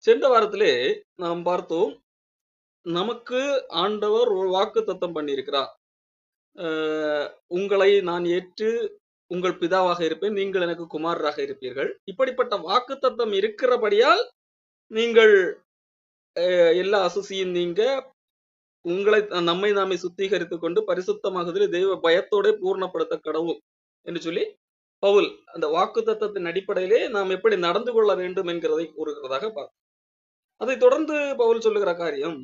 சென்ற வாரத்திலே நாம் பார்த்தோம், நமக்கு ஆண்டவர் ஒரு வாக்குத்தத்தம் பண்ணியிருக்கிறார். உங்களை நான் ஏற்று உங்கள் பிதாவாக இருப்பேன், நீங்கள் எனக்கு குமாரராக இருப்பீர்கள். இப்படிப்பட்ட வாக்குத்தத்தம் இருக்கிறபடியால் நீங்கள் எல்லா அசுசியும் நீங்க உங்களை நம்மை நாமே சுத்திகரித்துக் கொண்டு பரிசுத்தமாகுதலில் தெய்வ பயத்தோட பூர்ணப்படுத்த கடவுள் என்று சொல்லி பவுல் அந்த வாக்குத்தத்தத்தின் அடிப்படையிலே நாம் எப்படி நடந்து கொள்ள வேண்டும் என்கிறதை கூறுகிறதாக பார்த்தோம். அதை தொடர்ந்து பவுல் சொல்லுகிற காரியம்,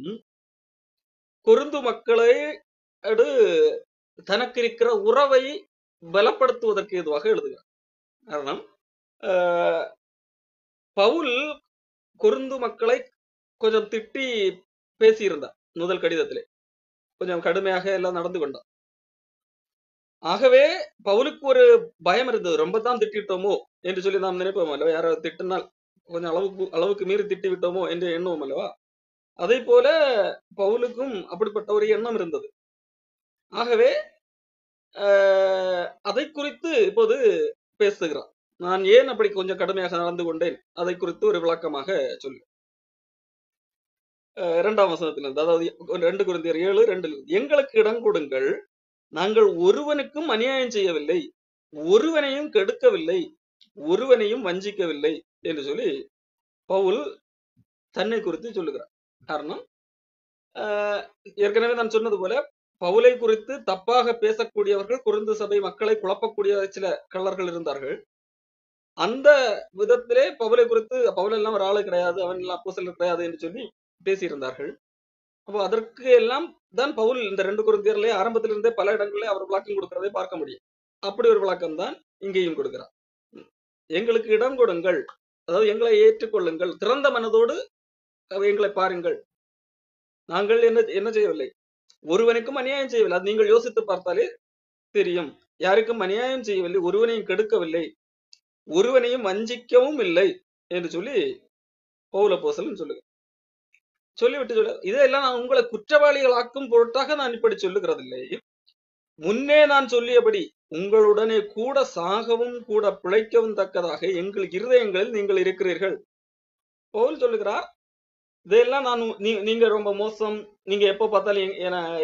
கொரிந்து மக்களை தனக்கு இருக்கிற உறவை பலப்படுத்துவதற்கு ஏதுவாக எழுதுகிறார். காரணம், பவுல் கொரிந்து மக்களை கொஞ்சம் திட்டி பேசியிருந்தார். முதல் கடிதத்திலே கொஞ்சம் கடுமையாக எல்லாம் நடந்து கொண்டார். ஆகவே பவுலுக்கு ஒரு பயம் இருந்தது, ரொம்ப தான் திட்டிட்டோமோ என்று சொல்லி நாம் நினைப்போம் அல்லவா? யாராவது திட்டினால் கொஞ்சம் அளவுக்கு மீறி திட்டி விட்டோமோ என்று எண்ணுவோம் அல்லவா? அதே போல பவுலுக்கும் அப்படிப்பட்ட ஒரு எண்ணம் இருந்தது. ஆகவே அதை குறித்து இப்போது பேசுகிறார். நான் ஏன் அப்படி கொஞ்சம் கடுமையாக நடந்து கொண்டேன் அதை குறித்து ஒரு விளக்கமாக சொல்லு. 2ஆம் வசனத்திலிருந்து, அதாவது 2 கொரிந்தியர் 7:2, எங்களுக்கு இடம் கொடுங்கள், நாங்கள் ஒருவனுக்கும் அநியாயம் செய்யவில்லை, ஒருவனையும் கெடுக்கவில்லை, ஒருவனையும் வஞ்சிக்கவில்லை என்று சொல்லி பவுல் தன்னை குறித்து சொல்லுகிறார். காரணம், ஏற்கனவே நான் சொன்னது போல பவுலை குறித்து தப்பாக பேசக்கூடியவர்கள், கொரிந்து சபை மக்களை குழப்பக்கூடிய சில கள்ளர்கள் இருந்தார்கள். அந்த விதத்திலே பவுலை குறித்து பவுல் எல்லாம் ஒரு ஆளு கிடையாது, அவன் எல்லாம் அப்போஸ்தலர் கிடையாது என்று சொல்லி பேசியிருந்தார்கள். அப்போ அதற்கு எல்லாம் தான் பவுல் இந்த 2 கொரிந்தியர்ல ஆரம்பத்திலிருந்தே பல இடங்களிலே அவர் விளக்கம் கொடுக்கிறதை பார்க்க முடியும். அப்படி ஒரு விளக்கம் தான் இங்கேயும் கொடுக்கிறார். எங்களுக்கு இடம் கொடுங்கள், அதாவது எங்களை ஏற்றுக்கொள்ளுங்கள், திறந்த மனதோடு எங்களை பாருங்கள். நாங்கள் என்ன செய்யவில்லை, ஒருவனுக்கும் அநியாயம் செய்யவில்லை. அது நீங்கள் யோசித்து பார்த்தாலே தெரியும். யாருக்கும் அநியாயம் செய்யவில்லை, ஒருவனையும் கெடுக்கவில்லை, ஒருவனையும் வஞ்சிக்கவும் இல்லை என்று சொல்லி பவுல் அப்போஸ்தலன் சொல்லிவிட்டு இதெல்லாம் நான் உங்களை குற்றவாளிகளாக்கும் பொருட்டாக நான் இப்படி சொல்லுகிறதில்லை. முன்னே நான் சொல்லியபடி உங்களுடனே கூட சாகவும் கூட பிழைக்கவும் தக்கதாக எங்கள் இருதயங்களில் நீங்கள் இருக்கிறீர்கள். பவுல் சொல்லுகிறார், இதெல்லாம் நான் நீங்க ரொம்ப மோசம், நீங்க எப்ப பார்த்தாலும்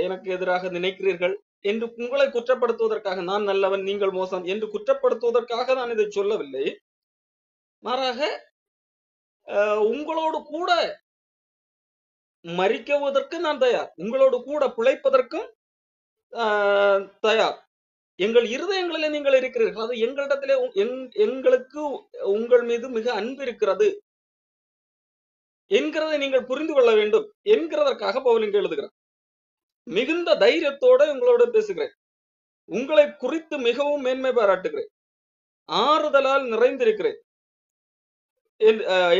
எனக்கு எதிராக நினைக்கிறீர்கள் என்று உங்களை குற்றப்படுத்துவதற்காக, நான் நல்லவன் நீங்கள் மோசம் என்று குற்றப்படுத்துவதற்காக நான் இதை சொல்லவில்லை. மாறாக உங்களோடு கூட மரிக்குவதற்கு நான் தயார், உங்களோடு கூட பிழைப்பதற்கும் தயார். எங்கள் இருதயங்களிலே நீங்கள் இருக்கிறீர்கள், அது எங்களிடத்திலே எங்களுக்கு உங்கள் மீது மிக அன்பு இருக்கிறது என்கிறதை நீங்கள் புரிந்து கொள்ள வேண்டும் என்கிறதற்காக பவுல் இங்கு எழுதுகிறார். மிகுந்த தைரியத்தோட உங்களோட பேசுகிறேன், உங்களை குறித்து மிகவும் மேன்மை பாராட்டுகிறேன், ஆறுதலால் நிறைந்திருக்கிறேன்,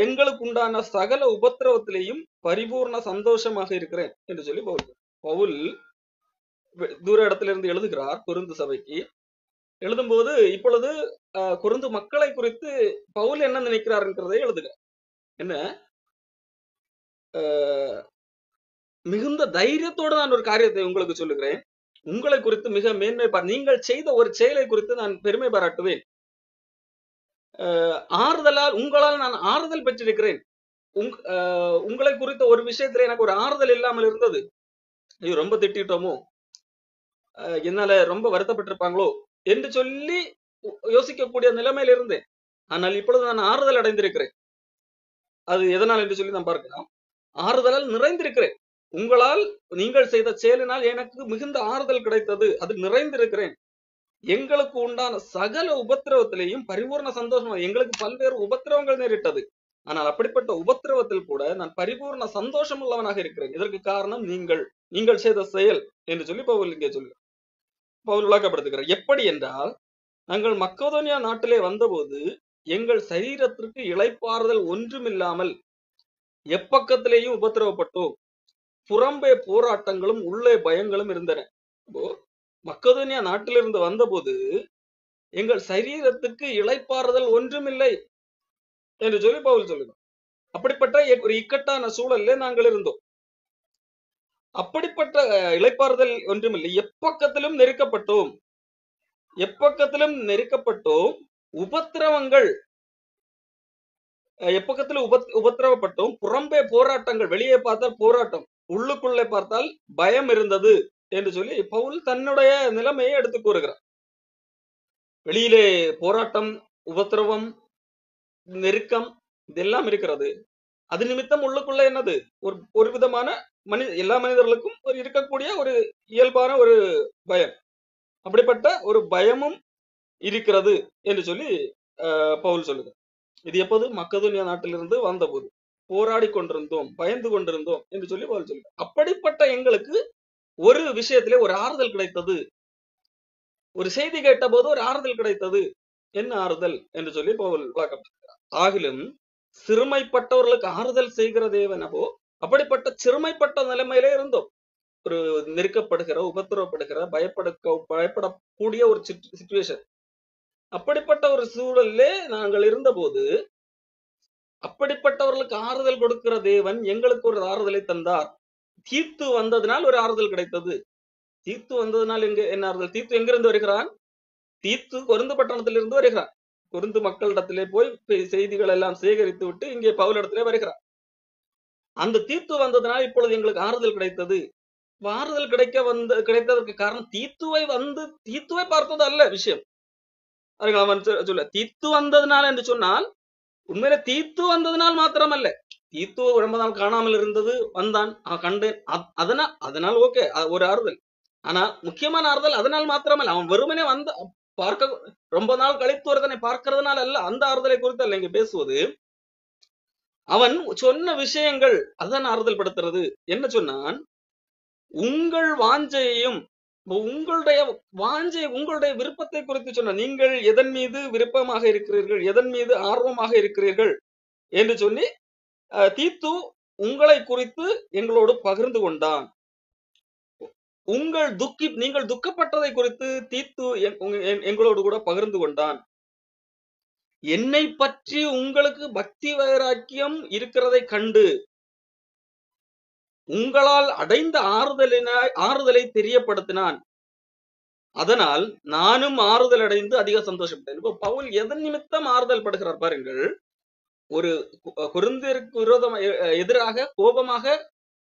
எங்களுக்கு உண்டான சகல உபத்திரவத்திலேயும் பரிபூர்ண சந்தோஷமாக இருக்கிறேன் என்று சொல்லி பவுல் தூர இடத்திலிருந்து எழுதுகிறார் கொரிந்து சபைக்கு. எழுதும்போது இப்பொழுது கொரிந்து மக்களை குறித்து பவுல் என்ன நினைக்கிறார் என்கிறதை எழுதுகிறார். என்ன, மிகுந்த தைரியத்தோடு நான் ஒரு காரியத்தை உங்களுக்கு சொல்லுகிறேன், உங்களை குறித்து மிக மேன்மை நீங்கள் செய்த ஒரு செயலை குறித்து நான் பெருமை பாராட்டுவேன், ஆறுதலால் உங்களால் நான் ஆறுதல் பெற்றிருக்கிறேன். உங்களை குறித்த ஒரு விஷயத்துல எனக்கு ஒரு ஆறுதல் இல்லாமல் இருந்தது, ஐயோ ரொம்ப திட்டோமோ, என்னால ரொம்ப வருத்தப்பட்டிருப்பாங்களோ என்று சொல்லி யோசிக்கக்கூடிய நிலைமையில இருந்தேன். ஆனால் இப்பொழுது நான் ஆறுதல் அடைந்திருக்கிறேன். அது எதனால் என்று சொல்லி நான் பார்க்கலாம். ஆறுதலால் நிறைந்திருக்கிறேன், உங்களால் நீங்கள் செய்த செயலினால் எனக்கு மிகுந்த ஆறுதல் கிடைத்தது, அது நிறைந்திருக்கிறேன். எங்களுக்கு உண்டான சகல உபத்திரவத்திலேயும் பரிபூர்ண சந்தோஷம். எங்களுக்கு பல்வேறு உபத்திரவங்கள் நேரிட்டது, ஆனால் அப்படிப்பட்ட உபத்திரவத்தில் கூட நான் பரிபூர்ண சந்தோஷம் உள்ளவனாக இருக்கிறேன். இதற்கு காரணம் நீங்கள் செய்த செயல் என்று சொல்லி பவுல் இங்கே பவுல் விளக்கப்படுத்துகிறார். எப்படி என்றால், நாங்கள் மக்கதோனியா நாட்டிலே வந்தபோது எங்கள் சரீரத்திற்கு இளைப்பாறுதல் ஒன்றுமில்லாமல் எப்பக்கத்திலேயும் உபத்திரவப்பட்டோம், புறம்பே போராட்டங்களும் உள்ளே பயங்களும் இருந்தன. மக்கதோனியா நாட்டிலிருந்து வந்தபோது எங்கள் சரீரத்துக்கு இளைப்பாறுதல் ஒன்றுமில்லை என்று சொல்லி பவுல் சொல்லுங்க. அப்படிப்பட்ட ஒரு இக்கட்டான சூழல்ல நாங்கள் இருந்தோம். அப்படிப்பட்ட இளைப்பாறுதல் ஒன்றுமில்லை, எப்பக்கத்திலும் நெருக்கப்பட்டோம், உபத்திரவங்கள் எப்பக்கத்துல உபத்திரவப்பட்டும் புறம்பே போராட்டங்கள், வெளியே பார்த்தால் போராட்டம், உள்ளுக்குள்ளே பார்த்தால் பயம் இருந்தது என்று சொல்லி பவுல் தன்னுடைய நிலைமையை எடுத்து கூறுகிறார். வெளியிலே போராட்டம், உபத்திரவம், நெருக்கம் இதெல்லாம் இருக்கிறது. அது நிமித்தம் உள்ளுக்குள்ள என்னது ஒரு விதமான எல்லா மனிதர்களுக்கும் ஒரு இருக்கக்கூடிய ஒரு இயல்பான ஒரு பயம். அப்படிப்பட்ட ஒரு பயமும் இருக்கிறது என்று சொல்லி பவுல் சொல்லுது. இது எப்போது மக்கதோனியா நாட்டிலிருந்து வந்தபோது போராடி கொண்டிருந்தோம், பயந்து கொண்டிருந்தோம் என்று சொல்லி பவுல் சொல்லுது. அப்படிப்பட்ட எங்களுக்கு ஒரு விஷயத்திலே ஒரு ஆறுதல் கிடைத்தது. ஒரு செய்தி கேட்ட போது ஒரு ஆறுதல் கிடைத்தது. என்ன ஆறுதல் என்று சொல்லி பவுல் விளக்கப்படுகிறார். ஆகிலும் சிறுமைப்பட்டவர்களுக்கு ஆறுதல் செய்கிற தேவனவோ அப்படிப்பட்ட சிறுமைப்பட்ட நிலைமையிலே இருந்தோம். ஒரு நெருக்கப்படுகிற, உபத்திரவப்படுகிற, பயப்படக்கூடிய ஒரு சிச்சுவேஷன். அப்படிப்பட்ட ஒரு சூழலிலே நாங்கள் இருந்தபோது அப்படிப்பட்டவர்களுக்கு ஆறுதல் கொடுக்கிற தேவன் எங்களுக்கு ஒரு ஆறுதலை தந்தார். தீத்து வந்ததினால் ஒரு ஆறுதல் கிடைத்தது. தீத்து வந்ததினால் என்ன ஆறுதல்? தீத்து எங்கிருந்து வருகிறான்? தீத்து கொருந்து பட்டணத்திலிருந்து வருகிறான். கொருந்து மக்களிடத்திலே போய் செய்திகள் எல்லாம் சேகரித்து விட்டு இங்கே பவுலிடத்திலே வருகிறான். அந்த தீத்து வந்ததனால் இப்பொழுது எங்களுக்கு ஆறுதல் கிடைத்தது. ஆறுதல் கிடைத்ததற்கு காரணம் தீத்துவை பார்த்தது அல்ல விஷயம். அவன் சொல்ல தீத்து வந்ததுனால் என்று சொன்னால் உண்மையில தீத்து வந்ததுனால் மாத்திரமல்ல. தீத்து ரொம்ப நாள் காணாமல் இருந்தது, வந்தான், கண்டேன், அதனால் ஓகே, ஒரு ஆறுதல். ஆனா முக்கியமான ஆறுதல் அதனால் மாத்திரமல்ல. அவன் வெறுமனே பார்க்க ரொம்ப நாள் கழித்து ஒருத்தனை பார்க்கிறதுனால அல்ல. அந்த ஆறுதலை குறித்து அல்ல இங்க பேசுவது. அவன் சொன்ன விஷயங்கள் அதான் ஆறுதல் படுத்துறது. என்ன சொன்னான்? உங்கள் வாஞ்சையையும் உங்களுடைய விருப்பத்தை குறித்து சொன்ன, நீங்கள் எதன் மீது விருப்பமாக இருக்கிறீர்கள், எதன் மீது ஆர்வமாக இருக்கிறீர்கள் என்று சொல்லி தீத்து உங்களை குறித்து எங்களோடு பகிர்ந்து கொண்டான். நீங்கள் துக்கப்பட்டதை குறித்து தீத்து எங்களோடு கூட பகிர்ந்து கொண்டான். என்னை பற்றி உங்களுக்கு பக்தி வைராக்கியம் இருக்கிறதை கண்டு உங்களால் அடைந்த ஆறுதலை தெரியப்படுத்தினான். அதனால் நானும் ஆறுதல் அடைந்து அதிக சந்தோஷப்பட்டேன். இப்போ பவுல் எதன் நிமித்தம் ஆறுதல் படுகிறார் பாருங்கள். ஒரு கொரிந்தியருக்கு எதிராக கோபமாக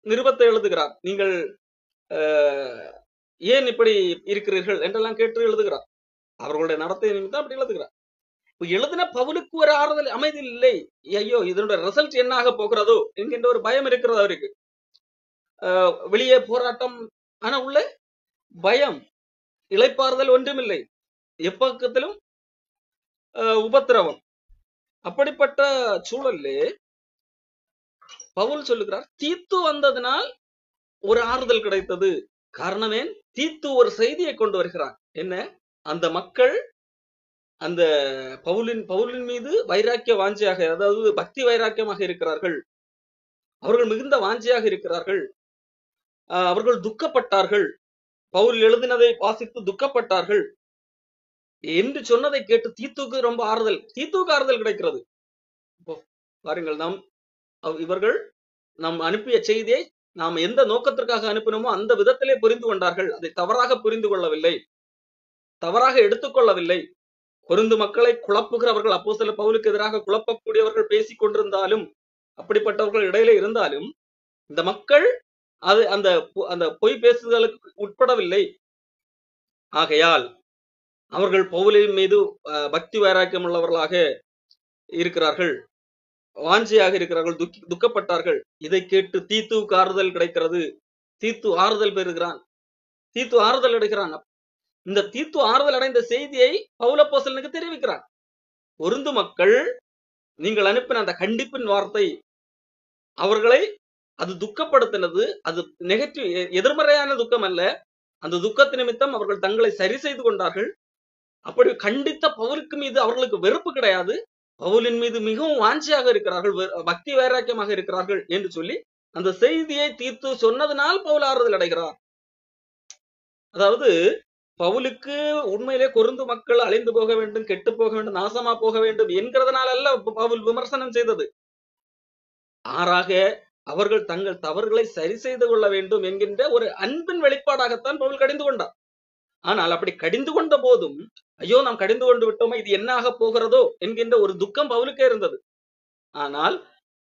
நிருபத்தை எழுதுகிறார். நீங்கள் ஏன் இப்படி இருக்கிறீர்கள் என்றெல்லாம் கேட்டு எழுதுகிறார். அவர்களுடைய நடத்தை நிமித்தம் அப்படி எழுதுகிறார். எழுதின பவுலுக்கு ஒரு ஆறுதல், அமைதி இல்லை. ஐயோ, இதனுடைய ரிசல்ட் என்ன ஆக போகிறதோ என்கின்ற ஒரு பயம் இருக்கிறது அவருக்கு. வெளியே போராட்டம், ஆனா உள்ள பயம், இளைப்பாறுதல் ஒன்றுமில்லை, எப்பக்கத்திலும் உபத்திரவம். அப்படிப்பட்ட சூழலே பவுல் சொல்லுகிறார், தீத்து வந்ததனால் ஒரு ஆறுதல் கிடைத்தது. காரணமே, தீத்து ஒரு செய்தியை கொண்டு வருகிறார். என்ன? அந்த மக்கள் அந்த பவுலின் மீது வைராக்கிய வாஞ்சியாக, அதாவது பக்தி வைராக்கியமாக இருக்கிறார்கள். அவர்கள் மிகுந்த வாஞ்சியாக இருக்கிறார்கள். அவர்கள் துக்கப்பட்டார்கள். பவுல் எழுதினதை வாசித்து துக்கப்பட்டார்கள் என்று சொன்னதை கேட்டு தீத்துக்கு ரொம்ப ஆறுதல், தீத்துக்கு ஆறுதல் கிடைக்கிறது. பாருங்கள், இவர்கள் நாம் அனுப்பிய செய்தியை நாம் எந்த நோக்கத்திற்காக அனுப்பினோமோ அந்த விதத்திலே புரிந்து கொண்டார்கள். அதை தவறாக புரிந்து கொள்ளவில்லை, தவறாக எடுத்துக்கொள்ளவில்லை. கொரிந்து மக்களை குழப்புகிறவர்கள், அப்போஸ்தலர் பவுலுக்கு எதிராக குழப்பக்கூடியவர்கள் பேசிக் கொண்டிருந்தாலும், அப்படிப்பட்டவர்கள் இடையில இருந்தாலும், இந்த மக்கள் அந்த பொய் பேசுதலுக்கு உட்படவில்லை. ஆகையால் அவர்கள் பவுலின் மீது பக்தி வைராக்கியம் உள்ளவர்களாக இருக்கிறார்கள், வாஞ்சியாக இருக்கிறார்கள், துக்கப்பட்டார்கள். இதை கேட்டு தீத்துவுக்கு ஆறுதல் கிடைக்கிறது. தீத்து ஆறுதல் பெறுகிறான், தீத்து ஆறுதல் அடைகிறான். இந்த தீத்து ஆறுதல் அடைந்த செய்தியை பவுல் அப்போஸ்தலனுக்கு தெரிவிக்கிறான். கொரிந்து மக்கள் நீங்கள் அனுப்பின அந்த கண்டிப்பின் வார்த்தை அவர்களை அது துக்கப்படுத்தினது. அது நெகட்டிவ், எதிர்மறையான துக்கம் அல்ல. அந்த துக்கத்து நிமித்தம் அவர்கள் தங்களை சரி செய்து கொண்டார்கள். அப்படி கண்டித்த பவுலுக்கு மீது அவர்களுக்கு வெறுப்பு கிடையாது. பவுலின் மீது மிகவும் வாஞ்சியாக இருக்கிறார்கள், பக்தி வைராக்கியமாக இருக்கிறார்கள் என்று சொல்லி அந்த செய்தியை தீத்து சொன்னதனால் பவுல் ஆறுதல் அடைகிறார். அதாவது பவுலுக்கு உண்மையிலே கொரிந்து மக்கள் அழிந்து போக வேண்டும், கெட்டு போக வேண்டும், நாசமா போக வேண்டும் என்கிறதுனால அல்ல பவுல் விமர்சனம் செய்தது. ஆறாக அவர்கள் தங்கள் தவறுகளை சரி செய்து கொள்ள வேண்டும் என்கின்ற ஒரு அன்பின் வெளிப்பாடாகத்தான் பவுல் கடிந்து கொண்டார். ஆனால் அப்படி கடிந்து கொண்ட போதும், ஐயோ நாம் கடிந்து கொண்டு விட்டோமா, இது என்ன ஆக போகிறதோ என்கின்ற ஒரு துக்கம் பவுலுக்கே இருந்தது. ஆனால்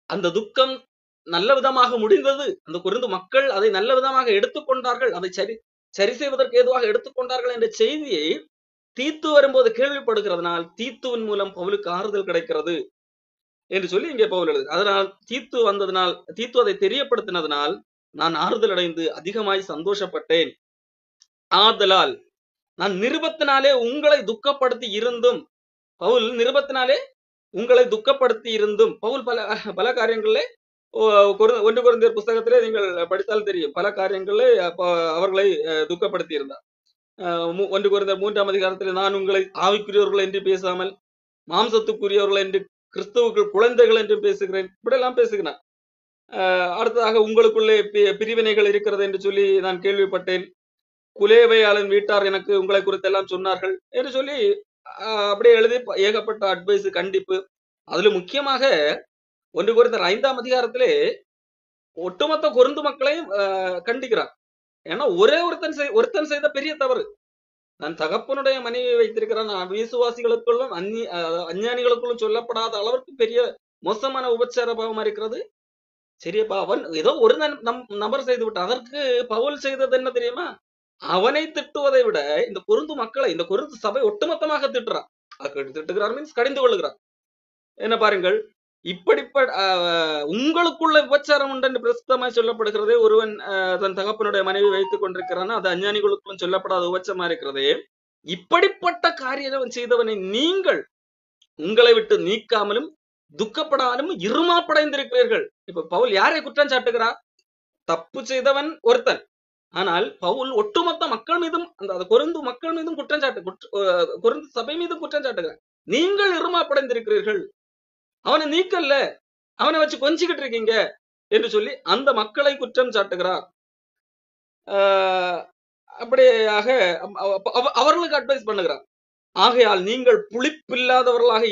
அந்த துக்கம் நல்ல விதமாக முடிந்தது. அந்த கொரிந்து மக்கள் அதை நல்ல விதமாக எடுத்துக்கொண்டார்கள். அதை சரி செய்வதற்கு ஏதுவாக எடுத்துக்கொண்டார்கள் என்ற செய்தியை தீத்து வரும்போது கேள்விப்படுகிறதுனால் தீத்துவின் மூலம் பவுலுக்கு ஆறுதல் கிடைக்கிறது என்று சொல்லி இங்கே பவுல் எழுது. அதனால் தீத்து வந்ததனால், தீத்து அதை தெரியப்படுத்தினதனால் நான் ஆறுதல் அடைந்து அதிகமாய் சந்தோஷப்பட்டேன். ஆதலால் நான் நிருபத்தினாலே உங்களை துக்கப்படுத்தி இருந்தும், பவுல் நிருபத்தினாலே உங்களை துக்கப்படுத்தி இருந்தும், பவுல் பல பல காரியங்களே 1 கொரிந்தியர் புஸ்தகத்திலே நீங்கள் படித்தால் தெரியும். பல காரியங்களே அவர்களை துக்கப்படுத்தி இருந்தார். 1 கொரிந்தியர் 3ஆம் அதிகாரத்திலே நான் உங்களை ஆவிக்குரியவர்கள் என்று பேசாமல் மாம்சத்துக்குரியவர்கள் என்று கிறிஸ்துவுக்குள் குழந்தைகள் என்று பேசுகிறேன், இப்படியெல்லாம் பேசுகிறான். அடுத்ததாக உங்களுக்குள்ளே பிரிவினைகள் இருக்கிறது என்று சொல்லி நான் கேள்விப்பட்டேன். குலேவையாளன் வீட்டார் எனக்கு உங்களை குறித்து எல்லாம் சொன்னார்கள் என்று சொல்லி அப்படியே எழுதி ஏகப்பட்ட அட்வைஸ், கண்டிப்பு. அதுல முக்கியமாக 1 கொரிந்தியர் 5ஆம் அதிகாரத்திலே ஒட்டுமொத்த கொரிந்து மக்களையும் கண்டிக்கிறார். ஏன்னா ஒரே ஒருத்தன் செய்த பெரிய தவறு. நான் தகப்பனுடைய மனைவி வைத்திருக்கிறான், விசுவாசிகளுக்குள்ளும் அஞ்ஞானிகளுக்குள்ளும் சொல்லப்படாத அளவிற்கு பெரிய மோசமான உபச்சார பாவமா இருக்கிறது. சரியப்பா, அவன் ஏதோ ஒரு நபர் செய்து விட்டான். அதற்கு பவுல் செய்தது என்ன தெரியுமா? அவனை திட்டுவதை விட இந்த கொரிந்து மக்களை, இந்த கொரிந்து சபை ஒட்டுமொத்தமாக திட்டுறான். திட்டுகிறார் மீன்ஸ் கடிந்து கொள்ளுகிறார். என்ன பாருங்கள், இப்படிப்பட்ட உங்களுக்குள்ள விபச்சாரம் உண்டு என்று பிரசித்தமாய் சொல்லப்படுகிறதே. ஒருவன் தன் தகப்பனுடைய மனைவி வைத்துக் கொண்டிருக்கிறான், அது அஞ்ஞானிகளுக்கும் சொல்லப்படாத உபச்சமா இருக்கிறதே. இப்படிப்பட்ட காரியம் செய்தவனை நீங்கள் உங்களை விட்டு நீக்காமலும் துக்கப்படாமலும் இருமாப்படைந்திருக்கிறீர்கள். இப்ப பவுல் யாரை குற்றம் சாட்டுகிறார்? தப்பு செய்தவன் ஒருத்தன். ஆனால் பவுல் ஒட்டுமொத்த மக்கள் மீதும், அந்த கொரிந்து மக்கள் மீதும் குற்றம் கொரிந்து சபை மீதும் குற்றம் சாட்டுகிறார். நீங்கள் இருமாப்படைந்திருக்கிறீர்கள், அவனை நீக்கல்ல, அவனை வச்சு கொஞ்சிக்கிட்டு இருக்கீங்க என்று சொல்லி அந்த மக்களை குற்றம் சாட்டுகிறார். அப்படியாக அவர்களுக்கு அட்வைஸ் பண்ணுகிறார். ஆகையால் நீங்கள் புளிப்பில்லாதவர்களாக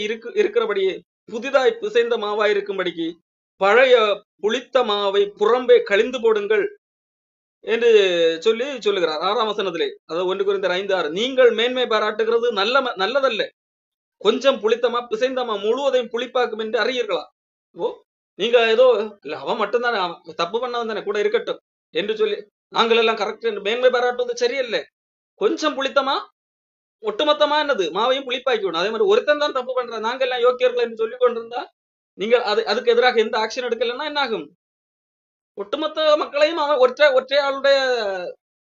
இருக்கிறபடியே புதிதாய் பிசைந்த மாவாய் இருக்கும்படிக்கு பழைய புளித்த மாவை புறம்பே கழிந்து போடுங்கள் என்று சொல்லி சொல்லுகிறார் 6ஆம் வசனத்திலே. அதாவது 1 கொரிந்தியர் 5:6. நீங்கள் மேன்மை பாராட்டுகிறது நல்லதல்ல, கொஞ்சம் புளித்தமா பிசைந்தமா முழுவதையும் புளிப்பாக்கும் என்று அறியீர்களா? ஓ, நீங்க ஏதோ இல்ல அவன் மட்டும்தானே தப்பு பண்ணவன் தானே கூட இருக்கட்டும் என்று சொல்லி நாங்கள் எல்லாம் கரெக்ட் என்று மேன்மை பாராட்டுவது சரியல்ல. கொஞ்சம் புளித்தமா ஒட்டுமொத்தமா என்னது மாவையும் புளிப்பாக்கி விடும். அதே மாதிரி ஒருத்தன் தான் தப்பு பண்ற, நாங்க எல்லாம் யோக்கியர்கள் என்று சொல்லிக் கொண்டிருந்தா நீங்கள் அதுக்கு எதிராக எந்த ஆக்ஷன் எடுக்கலன்னா என்ன ஆகும்? ஒட்டுமொத்த மக்களையும் அவன் ஒற்றை ஆளுடைய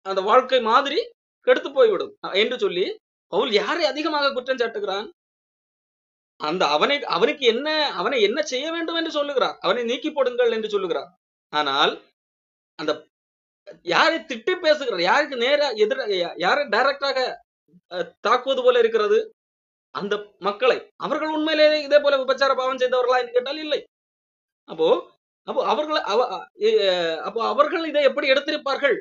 அந்த வாழ்க்கை மாதிரி கெடுத்து போய்விடும் என்று சொல்லி பவுல் யாரை அதிகமாக குற்றம் சாட்டுகிறான்? அந்த அவனுக்கு அவனை என்ன செய்ய வேண்டும் என்று சொல்லுகிறார். அவனை நீக்கி போடுங்கள் என்று சொல்லுகிறார். ஆனால் அந்த யாரை திட்டி பேசுகிறார், யாருக்கு நேர எதிர, யாரை டைரக்டாக தாக்குவது போல இருக்கிறது அந்த மக்களை. அவர்கள் உண்மையிலேயே இதே போல விபச்சார பாவம் செய்தவர்களா என்று கேட்டால் இல்லை. அப்போ அவர்கள் இதை எப்படி எடுத்திருப்பார்கள்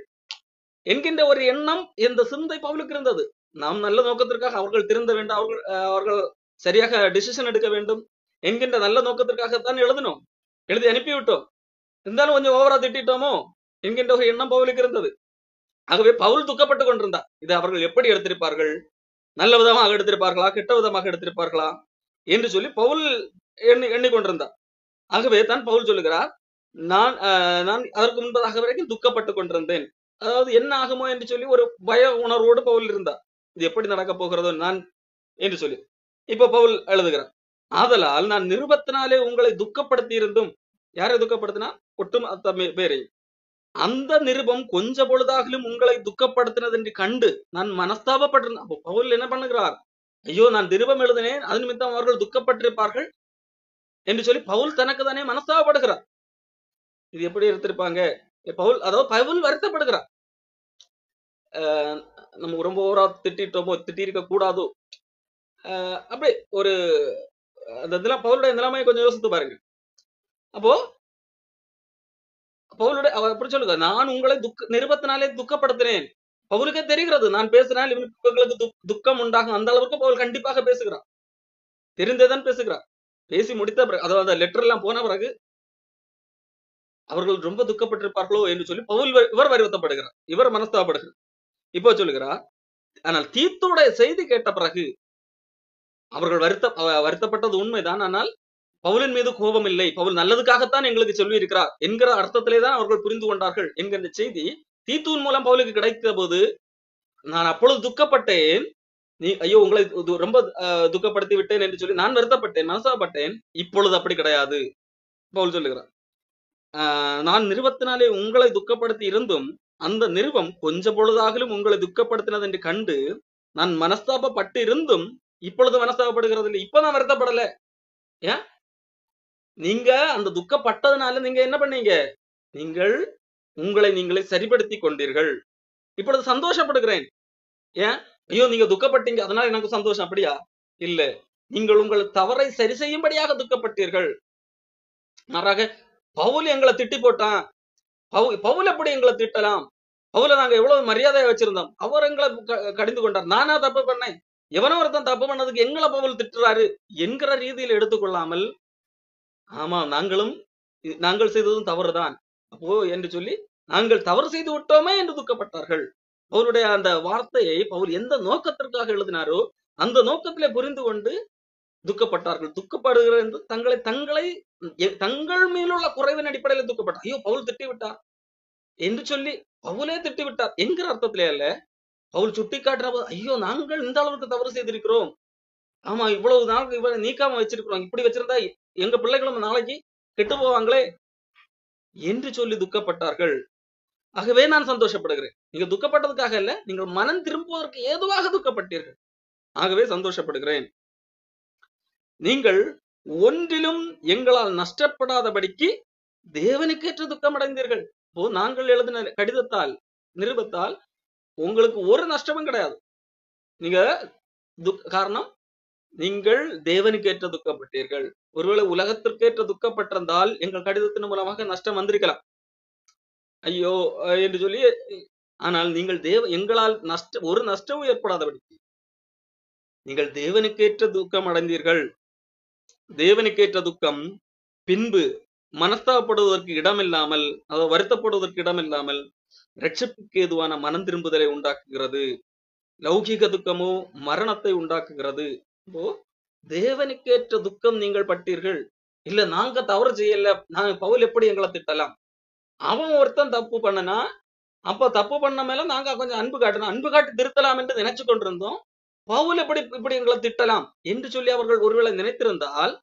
என்கின்ற ஒரு எண்ணம், இந்த சிந்தை பவுலுக்கு இருந்தது. நாம் நல்ல நோக்கத்திற்காக அவர்கள் திருந்த வேண்டும், அவர்கள் சரியாக டிசிஷன் எடுக்க வேண்டும் என்கின்ற நல்ல நோக்கத்திற்காகத்தான் எழுதினோம், எழுதி அனுப்பிவிட்டோம். இருந்தாலும் கொஞ்சம் ஓவரா திட்டோமோ என்கின்ற ஒரு எண்ணம் பவுலுக்கு இருந்தது. ஆகவே பவுல் துக்கப்பட்டு கொண்டிருந்தார். இதை அவர்கள் எப்படி எடுத்திருப்பார்கள், நல்ல விதமாக எடுத்திருப்பார்களா, கெட்ட விதமாக எடுத்திருப்பார்களா என்று சொல்லி பவுல் எண்ணிக்கொண்டிருந்தார். ஆகவே தான் பவுல் சொல்லுகிறார், நான் அதற்கு முன்பதாக வரைக்கும் துக்கப்பட்டு கொண்டிருந்தேன். அதாவது என்ன ஆகுமோ என்று சொல்லி ஒரு பய உணர்வோடு பவுல் இருந்தார். இது எப்படி நடக்க போகிறதோ நான் என்று சொல்லி. இப்ப பவுல் எழுதுகிறார், ஆதலால் நான் நிருபத்தினாலே உங்களை துக்கப்படுத்தி இருந்தும், யாரை துக்கப்படுத்தினா? ஒட்டுமொத்த பேரையும். அந்த நிருபம் கொஞ்ச பொழுதாகிலும் உங்களை துக்கப்படுத்தினது என்று கண்டு நான் மனஸ்தாபப்பட்டிருந்தேன். அப்போ பவுல் என்ன பண்ணுகிறார்? ஐயோ, நான் நிருபம் எழுதினேன், அது நிமித்தம் அவர்கள் துக்கப்பட்டிருப்பார்கள் என்று சொல்லி பவுல் தனக்கு தானே மனஸ்தாபப்படுகிறார். இது எப்படி எடுத்திருப்பாங்க பவுல்? அதாவது பவுல் வருத்தப்படுகிறார். நம்ம ரொம்ப ஓவரா திட்டோமோ, திட்டிருக்க கூடாதோ, அப்படி ஒரு அந்த பவுலுடைய நிலைமையை கொஞ்சம் யோசித்து பாருங்க. அப்போ பவுலுடைய அவர் எப்படி சொல்லுங்க, நான் உங்களை நிருபத்தினாலே துக்கப்படுத்தினேன். பவுலுக்கே தெரிகிறது, நான் பேசினால் இவங்களுக்கு துக்கம் உண்டாகும். அந்த அளவுக்கு பவுல் கண்டிப்பாக பேசுகிறார், தெரிந்தேதான் பேசுகிறார். பேசி முடித்த பிறகு, அதாவது லெட்டர் எல்லாம் போன பிறகு அவர்கள் ரொம்ப துக்கப்பட்டிருப்பார்களோ என்று சொல்லி பவுல் இவர் வருத்தப்படுகிறார், இவர் மனஸ்தாபப்படுகிறார். இப்போ சொல்லுகிறார், ஆனால் தீத்துடைய செய்தி கேட்ட பிறகு அவர்கள் வருத்தப்பட்டது உண்மைதான். ஆனால் பவுலின் மீது கோபம் இல்லை, பவுல் நல்லதுக்காகத்தான் எங்களுக்கு சொல்லி இருக்கிறார் என்கிற அர்த்தத்திலே தான் அவர்கள் புரிந்து கொண்டார்கள் என்கிற செய்தி தீத்துவின் மூலம் பவுலுக்கு கிடைத்த போது, நான் அப்பொழுது துக்கப்பட்டேன், நீ ஐயோ உங்களை ரொம்ப துக்கப்படுத்தி விட்டேன் என்று சொல்லி நான் வருத்தப்பட்டேன், மனசாப்பட்டேன். இப்பொழுது அப்படி கிடையாது. பவுல் சொல்லுகிறார், நான் நிருபத்தினாலே உங்களை துக்கப்படுத்தி இருந்தும் அந்த நிருபம் கொஞ்ச பொழுதாகலும் உங்களை துக்கப்படுத்தினது என்று கண்டு நான் மனஸ்தாபப்பட்டு இருந்தும் இப்பொழுது மனஸ்தாபப்படுகிறது இல்லை. இப்ப நான் வருத்தப்படல. ஏன்? நீங்க அந்த துக்கப்பட்டதுனால நீங்க என்ன பண்ணீங்க? நீங்கள் உங்களை நீங்களே சரிப்படுத்தி கொண்டீர்கள். இப்பொழுது சந்தோஷப்படுகிறேன். ஏன்? ஐயோ நீங்க துக்கப்பட்டீங்க அதனால எனக்கு சந்தோஷம், அப்படியா? இல்ல, நீங்கள் உங்கள் தவறை சரி செய்யும்படியாக துக்கப்பட்டீர்கள். மாறாக பவுல் எங்களை திட்டி போட்டான், பவுல் எப்படி எங்களை திட்டலாம், பவுல நாங்க எவ்வளவு மரியாதையா வச்சிருந்தோம், அவர் எங்களை கடிந்து கொண்டார், நானா தப்பு பண்ணேன், எவனோ ஒருத்தன் தப்பு பண்ணதுக்கு எங்களை பவுல் திட்டுறாரு என்கிற ரீதியில் எடுத்துக்கொள்ளாமல், ஆமா நாங்கள் செய்ததும் தவறுதான் அப்போ என்று சொல்லி நாங்கள் தவறு செய்து விட்டோமே என்று துக்கப்பட்டார்கள். அவருடைய அந்த வார்த்தையை பவுல் எந்த நோக்கத்திற்காக எழுதினாரோ அந்த நோக்கத்திலே புரிந்து கொண்டு துக்கப்பட்டார்கள். துக்கப்படுகிற என்று தங்கள் மேலுள்ள குறைவின் அடிப்படையில் துக்கப்பட்டார். ஐயோ பவுல் திட்டி விட்டார் என்று சொல்லி பவுலே திட்டி விட்டார் என்கிற அர்த்தத்திலே அல்ல. பவுல் சுட்டி காட்டுற போது, ஐயோ நாங்கள் இந்த அளவுக்கு தவறு செய்திருக்கிறோம், ஆமா இவ்வளவு நாள் இவ்வளவு நீக்காம வச்சிருக்கிறோம், இப்படி வச்சிருந்தா எங்க பிள்ளைகளும் நாளைக்கு கெட்டு போவாங்களே என்று சொல்லி துக்கப்பட்டார்கள். ஆகவே நான் சந்தோஷப்படுகிறேன். நீங்க துக்கப்பட்டதுக்காக இல்ல, நீங்கள் மனம் திரும்புவதற்கு ஏதுவாக துக்கப்பட்டீர்கள். ஆகவே சந்தோஷப்படுகிறேன். நீங்கள் ஒன்றிலும் எங்களால் நஷ்டப்படாதபடிக்கு தேவனுக்கேற்ற துக்கம் அடைந்தீர்கள். நாங்கள் எழுதின கடிதத்தால் நிருபத்தால் உங்களுக்கு ஒரு நஷ்டமும் கிடையாது. நீங்க காரணம் நீங்கள் தேவனுக்கேற்ற துக்கப்பட்டீர்கள். ஒருவேளை உலகத்திற்கேற்ற துக்கப்பட்டிருந்தால் எங்கள் கடிதத்தின் மூலமாக நஷ்டம் வந்திருக்கலாம், ஐயோ என்று சொல்லி. ஆனால் நீங்கள் எங்களால் ஒரு நஷ்டமும் ஏற்படாதபடி நீங்கள் தேவனுக்கேற்ற துக்கம் அடைந்தீர்கள். தேவனுக்கேற்ற துக்கம் பின்பு மனஸ்தாபப்படுவதற்கு இடமில்லாமல், அதாவது வருத்தப்படுவதற்கு இடமில்லாமல் ரட்சிப்புக்கு ஏதுவான மனம் திரும்புதலை உண்டாக்குகிறது. லௌகிக துக்கமோ மரணத்தை உண்டாக்குகிறது. இப்போ தேவனுக்கேற்ற துக்கம் நீங்கள் பட்டீர்கள். இல்ல நாங்க தவறு செய்யல, நாங்க பவுல் எப்படி எங்களை திட்டலாம், அவன் ஒருத்தன் தப்பு பண்ணனா அப்ப தப்பு பண்ண மேல நாங்க கொஞ்சம் அன்பு காட்டணும், அன்பு காட்டி திருத்தலாம் என்று நினைச்சு கொண்டிருந்தோம், பவுல் இப்படி எங்களை திட்டலாம் என்று சொல்லி அவர்கள் ஒருவேளை நினைத்திருந்தால்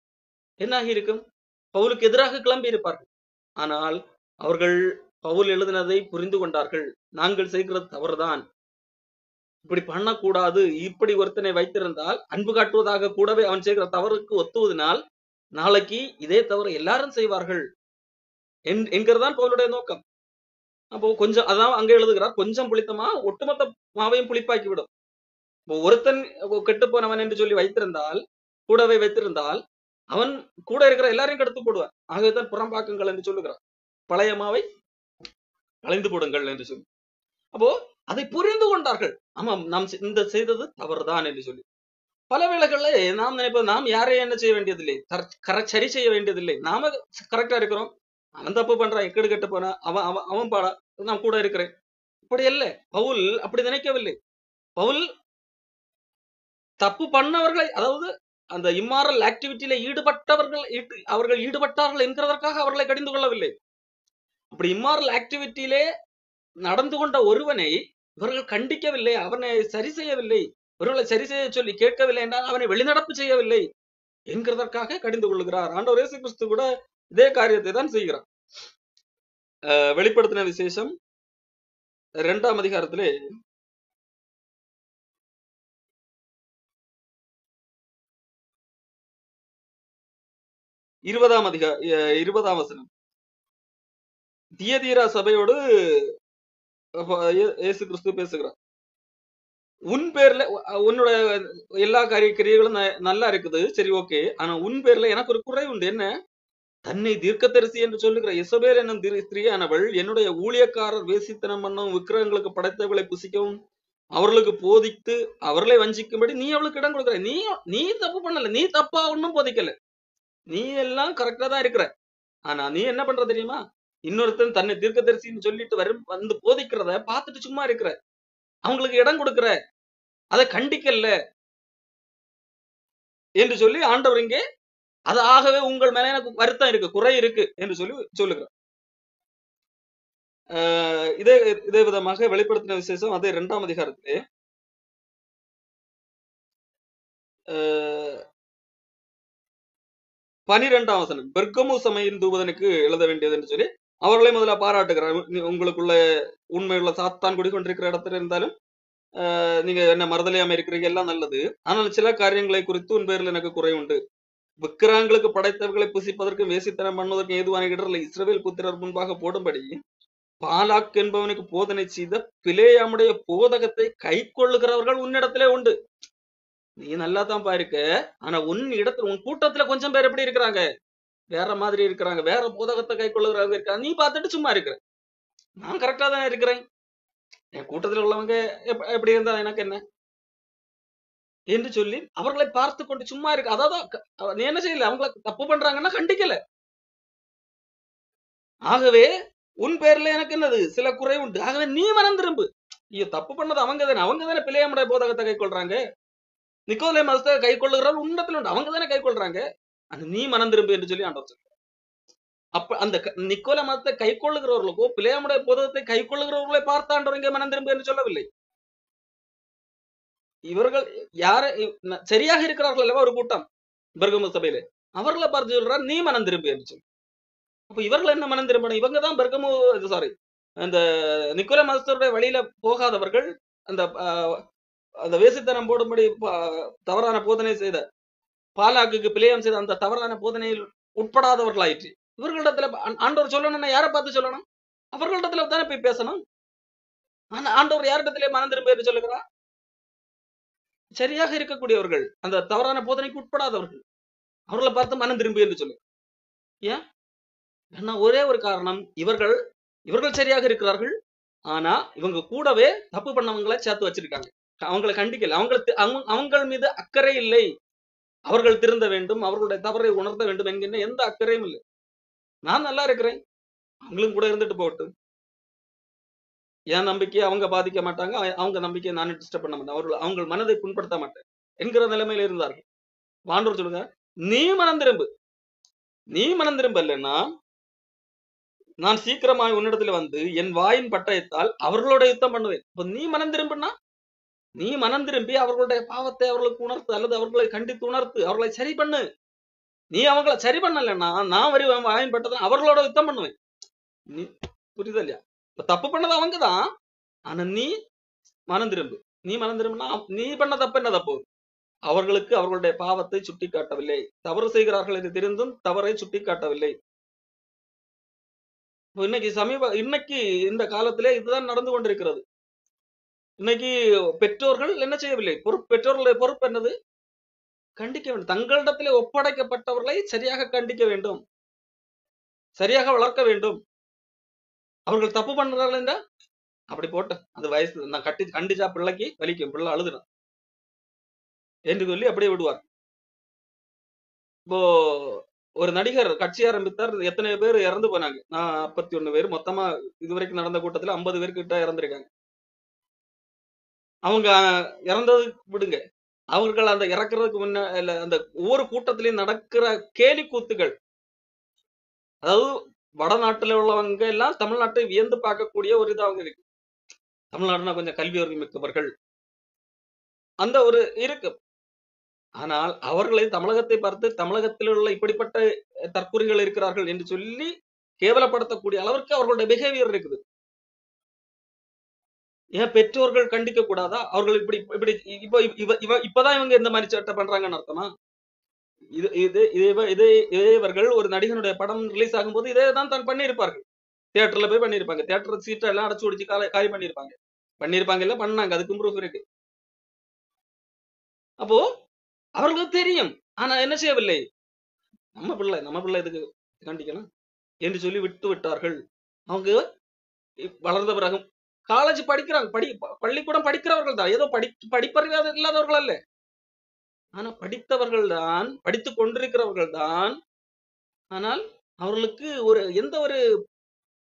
என்னாகி இருக்கும்? பவுலுக்கு எதிராக கிளம்பி இருப்பார்கள். ஆனால் அவர்கள் பவுல் எழுதினதை புரிந்து கொண்டார்கள். நாங்கள் செய்கிறது தவறுதான், இப்படி பண்ணக்கூடாது, இப்படி ஒருத்தனை வைத்திருந்தால் அன்பு காட்டுவதாக கூடவே அவன் செய்கிற தவறுக்கு ஒத்துவதனால் நாளைக்கு இதே தவறு எல்லாரும் செய்வார்கள் என்கிறதான் பவுலுடைய நோக்கம். அப்போ கொஞ்சம் அதான் அங்க எழுதுகிறார், கொஞ்சம் புளித்தமா ஒட்டுமொத்த மாவையும் புளிப்பாக்கி விடும். இப்போ ஒருத்தன் கெட்டு போனவன் என்று சொல்லி வைத்திருந்தால், கூடவே வைத்திருந்தால் அவன் கூட இருக்கிற எல்லாரையும் கெடுத்து போடுவான். ஆகவேதான் புறம்பாக்குங்கள் என்று சொல்லுகிறார், பழைய மாவை கலைந்து போடுங்கள் என்று சொல்லி. அப்போ அதை புரிந்து கொண்டார்கள். ஆமா நாம் இந்த செய்தது தவறுதான் என்று சொல்லி. பல வேளைகள்ல நாம் நினைப்பது, நாம் யாரையும் என்ன செய்ய வேண்டியதில்லை, சரி செய்ய வேண்டியதில்லை, நாம கரெக்டா இருக்கிறோம், அவன் தப்பு பண்றான், எக்கெடு கெட்டு போனா அவன் பாடா, நான் கூட இருக்கிறேன். இப்படி அல்ல, பவுல் அப்படி நினைக்கவில்லை. பவுல் தப்பு பண்ணவர்களை, அதாவது அந்த இம்மாரல் ஆக்டிவிட்டியில அவர்கள் ஈடுபட்டார்கள் என்கிறதற்காக அவர்களை கடிந்து கொள்ளவில்லை. அப்படி இம்மாரல் ஆக்டிவிட்டியிலே நடந்து கொண்ட ஒருவனை இவர்கள் கண்டிக்கவில்லை, அவனை சரி செய்யவில்லை, ஒருவர்களை சரி செய்ய சொல்லி கேட்கவில்லை என்றால் அவனை வெளிநடப்பு செய்யவில்லை என்கிறதற்காக கடிந்து கொள்கிறார். ஆண்டவர் இயேசு கிறிஸ்து கூட இதே காரியத்தை தான் செய்கிறார். வெளிப்படுத்தின விசேஷம் 2ஆம் அதிகாரத்திலே 20ஆம் வசனம், தியதீரா சபையோடு இயேசு கிறிஸ்து பேசுகிறார். உன் பேர்ல உன்னோட எல்லா கிரியைகளும் நல்லா இருக்குது, சரி ஓகே, ஆனா உன் பேர்ல எனக்கு ஒரு குறை உண்டு. என்ன? தன்னை தீர்க்கதரிசி என்று சொல்லுகிற எசபேல் என்னும் ஸ்திரீயானவள் என்னுடைய ஊழியக்காரர் வேசித்தனம் பண்ணும், விக்கிரகங்களுக்கு படைத்தவர்களை புசிக்கவும் அவர்களுக்கு போதித்து அவர்களை வஞ்சிக்கும்படி நீ அவளுக்கு இடம் கொடுக்குற. நீ தப்பு பண்ணல, நீ தப்பா ஒன்னும் போதிக்கல, நீ எல்லாம் கரெக்டா தான் இருக்கிற. ஆனா நீ என்ன பண்ற தெரியுமா? இன்னொருத்தன் தன்னை தீர்க்கதரிசின்னு சொல்லிட்டு வந்து போதிக்கிறத பார்த்துட்டு சும்மா இருக்கிற, அவங்களுக்கு இடம் கொடுக்கிற, அதை கண்டிக்கல என்று சொல்லி ஆண்டவர் இங்கே அது ஆகவே உங்கள் மேல எனக்கு வருத்தம் இருக்கு, குறை இருக்கு என்று சொல்லி சொல்லுகிறார். இதே இதே விதமாக வெளிப்படுத்தின விசேஷம் அதே 2ஆம் அதிகாரத்திலே 12ஆம் வசனம், பெர்கமு சபையின் தூதனுக்கு எழுத வேண்டியது என்று சொல்லி அவர்களை முதல்ல பாராட்டுகிறார். உங்களுக்குள்ள உண்மையுள்ள சாத்தான் குடிக்கொண்டிருக்கிற இடத்துல இருந்தாலும் நீங்க என்ன மறுதலையாம இருக்கிறீங்க, எல்லாம் நல்லது. ஆனால் சில காரியங்களை குறித்து உன் பேரில் எனக்கு குறை உண்டு. விக்கிரகங்களுக்கு படைத்தவர்களை புசிப்பதற்கும் வேசித்தனம் பண்ணுவதற்கும் ஏதுவான இடர்ல இஸ்ரவேல் புத்திரர் முன்பாக போடும்படி பாலாக் என்பவனுக்கு போதனை செய்த பிலேயாமுடைய போதகத்தை கை கொள்ளுகிறவர்கள் உன்னிடத்திலே உண்டு. நீ நல்லா தான் பாருக்க, ஆனா உன் இடத்துல உன் கூட்டத்துல கொஞ்சம் பேர் எப்படி இருக்கிறாங்க, வேற மாதிரி இருக்கிறாங்க, வேற போதகத்தை கை கொள்ளுகிறவங்க இருக்காங்க. நீ பார்த்துட்டு சும்மா இருக்கிற, நான் கரெக்டா தான் இருக்கிறேன், என் கூட்டத்தில் உள்ளவங்க எப்படி இருந்தா எனக்கு என்ன என்று சொல்லி அவர்களை பார்த்து கொண்டு சும்மா இருக்கு. அதாவது நீ என்ன செய்யல, அவங்களை தப்பு பண்றாங்கன்னா கண்டிக்கல. ஆகவே உன் பேர்ல எனக்கு என்னது சில குறை உண்டு, ஆகவே நீ மனம் திரும்பு. ஐயோ, தப்பு பண்ணது அவங்க தானே பிள்ளையமுடைய போதகத்தை கை கொள்றாங்க, நிக்கோதே மதத்தை கை கொள்ளுகிறவர் உன்னத்துல உண்டு, அவங்க தானே கை கொள்றாங்க, நீ மனம் திரும்பு என்று சொல்லி ஆண்டவர் சொல்றார். அப்ப அந்த நிக்கோல மதத்தை கை கொள்ளுகிறவர்களுக்கோ பிள்ளையமுடைய போதகத்தை கை கொள்ளுகிறவர்களை பார்த்து ஆண்டவர் இங்கே மனம் திரும்பு என்று சொல்லவில்லை. இவர்கள் யார சரியாக இருக்கிறார்கள் அல்லவா ஒரு கூட்டம் பெர்கமு சபையில, அவர்களை பார்த்து சொல்றார் நீ மனம் திரும்பு என்று சொல்லி. அப்ப இவர்கள் என்ன மனம் திரும்பணும், இவங்க தான் பெர்கமு சாரி அந்த நிக்கோல மதத்தருடைய வழியில போகாதவர்கள், அந்த அந்த வேசித்தனம் போடும்படி தவறான போதனை செய்த பாலாக்குக்கு பிள்ளையம் செய்த அந்த தவறான போதனையில் உட்படாதவர்களாயிற்று. இவர்களிடத்துல ஆண்டவர் சொல்லணும்னா யாரை பார்த்து சொல்லணும், அவர்களிடத்துல தானே போய் பேசணும். ஆனா ஆண்டவர் யாரிடத்திலே மனம் திரும்ப என்று சொல்லுகிறார், சரியாக இருக்கக்கூடியவர்கள், அந்த தவறான போதனைக்கு உட்படாதவர்கள், அவர்களை பார்த்து மனம் திரும்பு என்று சொல்லு. ஏன்? ஏன்னா ஒரே ஒரு காரணம், இவர்கள் சரியாக இருக்கிறார்கள், ஆனா இவங்க கூடவே தப்பு பண்ணவங்களை சேர்த்து வச்சிருக்காங்க, அவங்களை கண்டிக்கல, அவங்கள் மீது அக்கறை இல்லை, அவர்கள் திருந்த வேண்டும், அவர்களுடைய தவறை உணர்த்த வேண்டும் என்கின்ற எந்த அக்கறையும் இல்லை. நான் நல்லா இருக்கிறேன், அவங்களும் கூட இருந்துட்டு போகட்டும், என் நம்பிக்கையை அவங்க பாதிக்க மாட்டாங்க, அவங்க நம்பிக்கையை நான் டிஸ்டர்ப் பண்ண மாட்டேன், அவங்க மனதை புண்படுத்த மாட்டேன் என்கிற நிலைமையில இருந்தார்கள். ஆண்டவர் சொல்லுங்க, நீ மனம் திரும்பு, நீ மனம் திரும்ப இல்லைன்னா நான் சீக்கிரமாய் உன்னிடத்துல வந்து என் வாயின் பட்டயத்தால் அவர்களோட யுத்தம் பண்ணுவேன். இப்ப நீ மனம் திரும்பினா, நீ மனம் திரும்பி அவர்களுடைய பாவத்தை அவர்களுக்கு உணர்த்து, அல்லது அவர்களை கண்டித்து உணர்த்து, அவர்களை சரி பண்ணு. நீ அவங்களை சரி பண்ணலன்னா நான் வாயின் பட்டதான் அவர்களோட யுத்தம் பண்ணுவேன். நீ புரியுதா இல்லையா? இப்ப தப்பு பண்ணது அவங்கதான், ஆனா நீ மனம் திரும்பு. நீ மனம் திரும்பினா நீ பண்ண தப்பு என்ன தப்பு, அவர்களுக்கு அவர்களுடைய பாவத்தை சுட்டி காட்டவில்லை, தவறு செய்கிறார்கள் என்று தெரிந்தும் தவறை சுட்டி காட்டவில்லை. இன்னைக்கு இந்த காலத்திலே இதுதான் நடந்து கொண்டிருக்கிறது. இன்னைக்கு பெற்றோர்கள் என்ன செய்யவில்லை, பெற்றோர்களுடைய பொறுப்பு என்னது, கண்டிக்க வேண்டும். தங்களிடத்திலே ஒப்படைக்கப்பட்டவர்களை சரியாக கண்டிக்க வேண்டும், சரியாக வளர்க்க வேண்டும். அவர்கள் தப்பு பண்றார்கள் என்றா அப்படி போட்ட அது வயசு நான் கண்டிச்சா பிள்ளைக்கு வலிக்கும், பிள்ளை அழுதுடும் என்று சொல்லி அப்படியே விடுவார். இப்போ ஒரு நடிகர் கட்சி ஆரம்பித்தார், எத்தனை பேர் இறந்து போனாங்க, 41 பேர் மொத்தமா இதுவரைக்கும் நடந்த கூட்டத்துல 50 பேர் கிட்ட இறந்திருக்காங்க. அவங்க இறந்தது விடுங்க, அவர்கள் அந்த இறக்குறதுக்கு முன்ன அந்த ஒவ்வொரு கூட்டத்திலையும் நடக்கிற கேலி கூத்துகள், அதாவது வடநாட்டுல உள்ளவங்க எல்லாம் தமிழ்நாட்டை வியந்து பார்க்கக்கூடிய ஒரு இதாக இருக்கு. தமிழ்நாடுனா கொஞ்சம் கல்வி அறிவு மிக்கவர்கள் அந்த ஒரு இருக்கு, ஆனால் அவர்களை தமிழகத்தை பார்த்து தமிழகத்தில் உள்ள இப்படிப்பட்ட தற்கொலைகள் இருக்கிறார்கள் என்று சொல்லி கேவலப்படுத்தக்கூடிய அளவிற்கு அவர்களுடைய பிஹேவியர் இருக்குது. ஏன் பெற்றோர்கள் கண்டிக்க கூடாதா, அவர்கள் இப்படி இப்படி இப்பதான் இவங்க இந்த மாதிரி சேட்டை பண்றாங்கன்னு அர்த்தமா? இவர்கள் ஒரு நடிகனுடைய படம் ரிலீஸ் ஆகும்போது இதே தான் பண்ணியிருப்பார்கள், தியேட்டர்ல போய் பண்ணியிருப்பாங்க, தியேட்டர் சீட்டை எல்லாம் அடைச்சு ஒடிச்சு காலி பண்ணியிருப்பாங்க இல்ல பண்ணாங்க, அதுக்கு ப்ரூஃப் இருக்கு. அப்போ அவர்களுக்கு தெரியும், ஆனா என்ன செய்யவில்லை, நம்ம பிள்ளை இதுக்கு கண்டிக்கணும் என்று சொல்லி விட்டு விட்டார்கள். அவங்க வளர்ந்த பிறகு காலேஜ் படிக்கிறாங்க, பள்ளிக்கூடம் படிக்கிறவர்கள் தான், ஏதோ படிப்பறியாத இல்லாதவர்கள் அல்ல, ஆனா படித்தவர்கள் தான், படித்துக் கொண்டிருக்கிறவர்கள் தான். ஆனால் அவர்களுக்கு எந்த ஒரு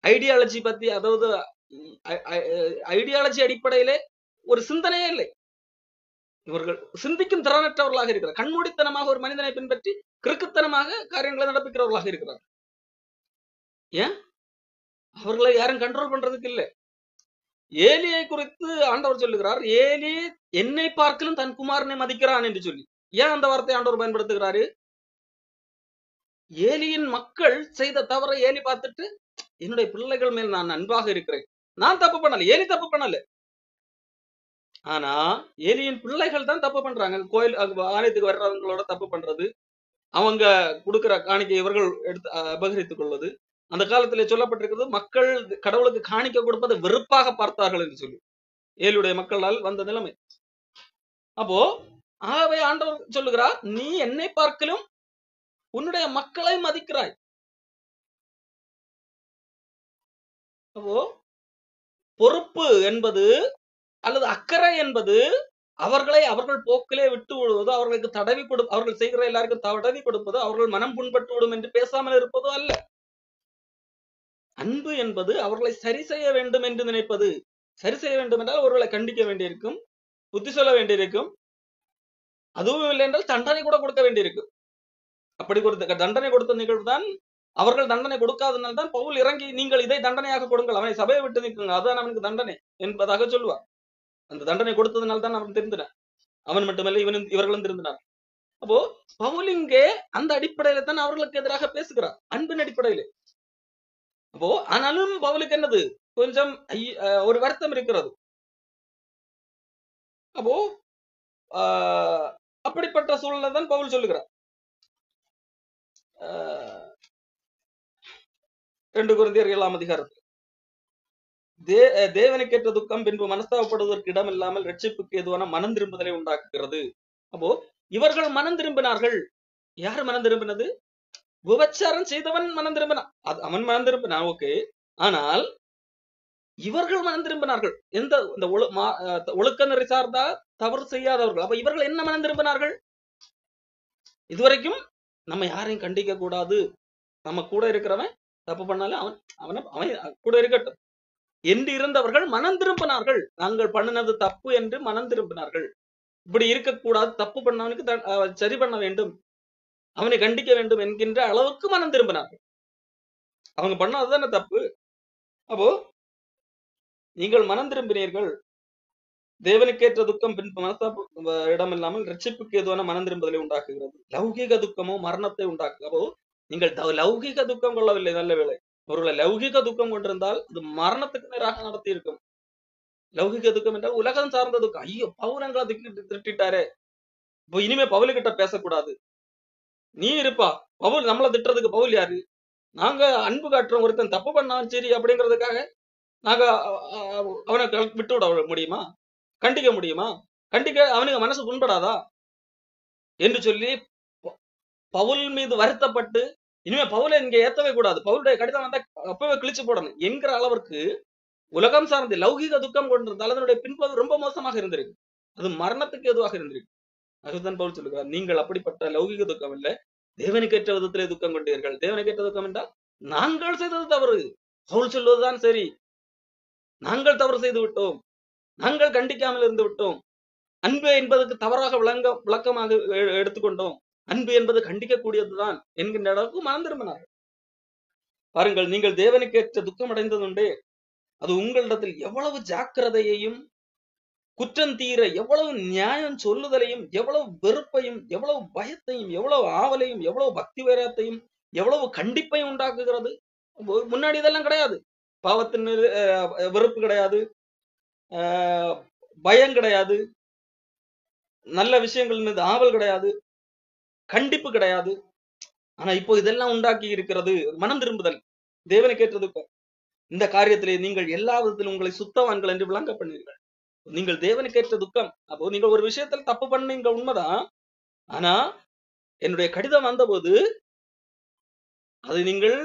ஐடியாலஜி பத்தி, அதாவது ஐடியாலஜி அடிப்படையிலே ஒரு சிந்தனையே இல்லை. இவர்கள் சிந்திக்கும் திறனற்றவர்களாக இருக்கிறார், கண்மூடித்தனமாக ஒரு மனிதனை பின்பற்றி கிறுக்குத்தனமாக காரியங்களை நடப்பிக்கிறவர்களாக இருக்கிறார். ஏன் அவர்களை யாரும் கண்ட்ரோல் பண்றதுக்கு இல்லை. ஏலியை குறித்து ஆண்டவர் சொல்லுகிறார், ஏலி என்னை பார்க்கலும் தன் குமாரனை மதிக்கிறான் என்று சொல்லி. ஏன் அந்த வார்த்தை ஆண்டவர் பயன்படுத்துகிறாரு? ஏலியின் மக்கள் செய்த தவறை ஏலி பார்த்துட்டு, என்னுடைய பிள்ளைகள் மேல் நான் அன்பாக இருக்கிறேன், நான் தப்பு பண்ணல, ஏலி தப்பு பண்ணல. ஆனா ஏலியின் பிள்ளைகள் தான் தப்பு பண்றாங்க. கோயில் ஆலயத்துக்கு வர்றவங்களோட தப்பு பண்றது, அவங்க கொடுக்கிற காணிக்கை இவர்கள் எடுத்து அபகரித்துக் கொள்வது. அந்த காலத்துல சொல்லப்பட்டிருக்கிறது, மக்கள் கடவுளுக்கு காணிக்கை கொடுப்பதை வெறுப்பாக பார்த்தார்கள் என்று சொல்லி. ஏலியுடைய மக்களால் வந்த நிலைமை. அப்போ ஆகவே ஆண்டவர் சொல்லுகிறார், நீ என்னை பார்க்கலும் உன்னுடைய மக்களை மதிக்கிறாய். அப்போ பொறுப்பு என்பது அல்லது அக்கறை என்பது அவர்களை அவர்கள் போக்கிலே விட்டு விடுவது, அவர்களுக்கு தடவி கொடு, அவர்கள் செய்கிற எல்லாருக்கும் தடவி கொடுப்பது, அவர்கள் மனம் புண்பட்டு விடும் என்று பேசாமல் இருப்பதோ அல்ல. அன்பு என்பது அவர்களை சரி செய்ய வேண்டும் என்று நினைப்பது. சரி செய்ய வேண்டும் என்றால் அவர்களை கண்டிக்க வேண்டியிருக்கும், புத்தி சொல்ல வேண்டியிருக்கும். அதுவும் இல்லை என்றால் தண்டனை கூட கொடுக்க வேண்டியிருக்கும். அப்படி கொடுத்த தண்டனை கொடுத்த நிகழ்வு தான், அவர்கள் தண்டனை கொடுக்காதனால் தான் பவுல் இறங்கி, நீங்கள் இதை தண்டனையாக கொடுங்கள், அவனை சபையை விட்டு நிற்குங்க, அதுதான் அவனுக்கு தண்டனை என்பதாக சொல்லுவார். அந்த தண்டனை கொடுத்ததுனால தான் அவன் திருந்தினான். அவன் மட்டுமல்ல, இவர்களும் திருந்தினார். அப்போ பவுல் இங்கே அந்த அடிப்படையில தான் அவர்களுக்கு எதிராக பேசுகிறார், அன்பின் அடிப்படையில. அப்போ ஆனாலும் பவுலுக்கு என்னது, கொஞ்சம் ஒரு வருத்தம் இருக்கிறது. அப்போ அப்படிப்பட்ட சூழ்நிலை தான் பவுல் சொல்லுகிறார். 2 கொரிந்தியர் 7ஆம் அதிகாரத்தில், தேவனுக்கேற்ற துக்கம் பின்பு மனஸ்தாபப்படுவதற்கு இடம் இல்லாமல் ரட்சிப்புக்கு ஏதுவான மனம் திரும்புதலை உண்டாக்குகிறது. அப்போ இவர்கள் மனம் திரும்பினார்கள். யார் மனம் திரும்பினது? விபச்சாரம் செய்தவன் மனம் திரும்பினான், அவன் மனம் திரும்பினான், ஓகே. ஆனால் இவர்கள் மனம் திரும்பினார்கள். எந்த இந்த ஒழுக்க நெறி சார்ந்தா தவறு செய்யாதவர்கள். அப்ப இவர்கள் என்ன மனம் திரும்பினார்கள்? இதுவரைக்கும் நம்ம யாரையும் கண்டிக்க கூடாது, நம்ம கூட இருக்கிறவன் தப்பு பண்ணாலும் அவன் கூட இருக்கட்டும் என்று இருந்தவர்கள் மனம் திரும்பினார்கள். நாங்கள் பண்ணினது தப்பு என்று மனம் திரும்பினார்கள். இப்படி இருக்கக்கூடாது, தப்பு பண்ணவனுக்கு சரி பண்ண வேண்டும், அவனை கண்டிக்க வேண்டும் என்கின்ற அளவுக்கு மனம் திரும்பினார்கள். அவங்க பண்ணாதுதானே தப்பு. அப்போ நீங்கள் மனம் திரும்பினீர்கள். தேவனுக்கேற்ற துக்கம் பின் மனஸ்தாப இடம் இல்லாமல் ரட்சிப்புக்கு ஏதுவான மனம் திரும்புதலை உண்டாக்குகிறது. லௌகிக துக்கமோ மரணத்தை உண்டாக்கு. அப்போ நீங்கள் லௌகிக துக்கம் கொள்ளவில்லை, நல்ல வேளை. ஒருவேளை லௌகிக துக்கம் கொண்டிருந்தால் அது மரணத்துக்கு நேராக நடத்தி இருக்கும். லௌகிக துக்கம் என்றால் உலகம் சார்ந்த துக்கம். ஐயோ, பவுலங்களை திட்டாரே, இப்போ இனிமே பவுலுக்கிட்ட பேசக்கூடாது, நீ இருப்பா. பவுல் நம்மளை திட்டுறதுக்கு பவுல் யாரு? நாங்க அன்பு காட்டுறோம், ஒருத்தன் தப்பு பண்ணான் சரி அப்படிங்கிறதுக்காக நாங்க அவனை விட்டு விட முடியுமா? கண்டிக்க முடியுமா? கண்டிக்க அவனுக்கு மனசு புண்படாதா என்று சொல்லி பவுல் மீது வருத்தப்பட்டு, இனிமே பவுலை இங்க ஏத்தவே கூடாது, பவுலுடைய கடிதம் வந்தா அப்பவே கிழிச்சு போடணும் என்கிற அளவிற்கு உலகம் சார்ந்த லௌகிக துக்கம் கொண்டிருந்தால் அதனுடைய பின்பது ரொம்ப மோசமாக இருந்திருக்கு. அது மரணத்துக்கு எதுவாக இருந்திருக்கு. அதுதான் பவுல் சொல்லுகிறார், நீங்கள் அப்படிப்பட்ட லௌகிக துக்கம் இல்லை, தேவனுக்கேற்ற விதத்திலே துக்கம் கொண்டீர்கள். தேவனுக்கேற்ற துக்கம் என்றால் நாங்கள் செய்தது தவறு, பவுல் சொல்வதுதான் சரி, நாங்கள் தவறு செய்து விட்டோம், நாங்கள் கண்டிக்காமல் இருந்து விட்டோம், அன்பு என்பதற்கு தவறாக விளக்கமாக எடுத்துக்கொண்டோம், அன்பு என்பது கண்டிக்கக்கூடியதுதான் என்கின்ற அளவுக்கு மனம் திரும்பினார்கள். பாருங்கள், நீங்கள் தேவனுக்கேற்ற துக்கம் அடைந்ததுண்டே, அது உங்களிடத்தில் எவ்வளவு ஜாக்கிரதையையும் குற்றம் தீர எவ்வளவு நியாயம் சொல்லுதலையும் எவ்வளவு வெறுப்பையும் எவ்வளவு பயத்தையும் எவ்வளவு ஆவலையும் எவ்வளவு பக்தி வைரத்தையும் எவ்வளவு கண்டிப்பையும் உண்டாக்குகிறது. முன்னாடி இதெல்லாம் கிடையாது. பாவத்தின் மீது வெறுப்பு கிடையாது, பயம் கிடையாது, நல்ல விஷயங்கள் மீது ஆவல் கிடையாது, கண்டிப்பு கிடையாது. ஆனா இப்போ இதெல்லாம் உண்டாக்கி இருக்கிறது மனம் திரும்புதல், தேவனுக்கேற்றது. இந்த காரியத்திலே நீங்கள் எல்லா விதத்திலும் உங்களை சுத்தவான்கள் என்று விளங்க பண்ணீர்கள். நீங்கள் தேவனுக்கேற்ற துக்கம். அப்போ நீங்கள் ஒரு விஷயத்தில் தப்பு பண்ணீங்க, உண்மைதான். ஆனா என்னுடைய கடிதம் வந்தபோது அது நீங்கள்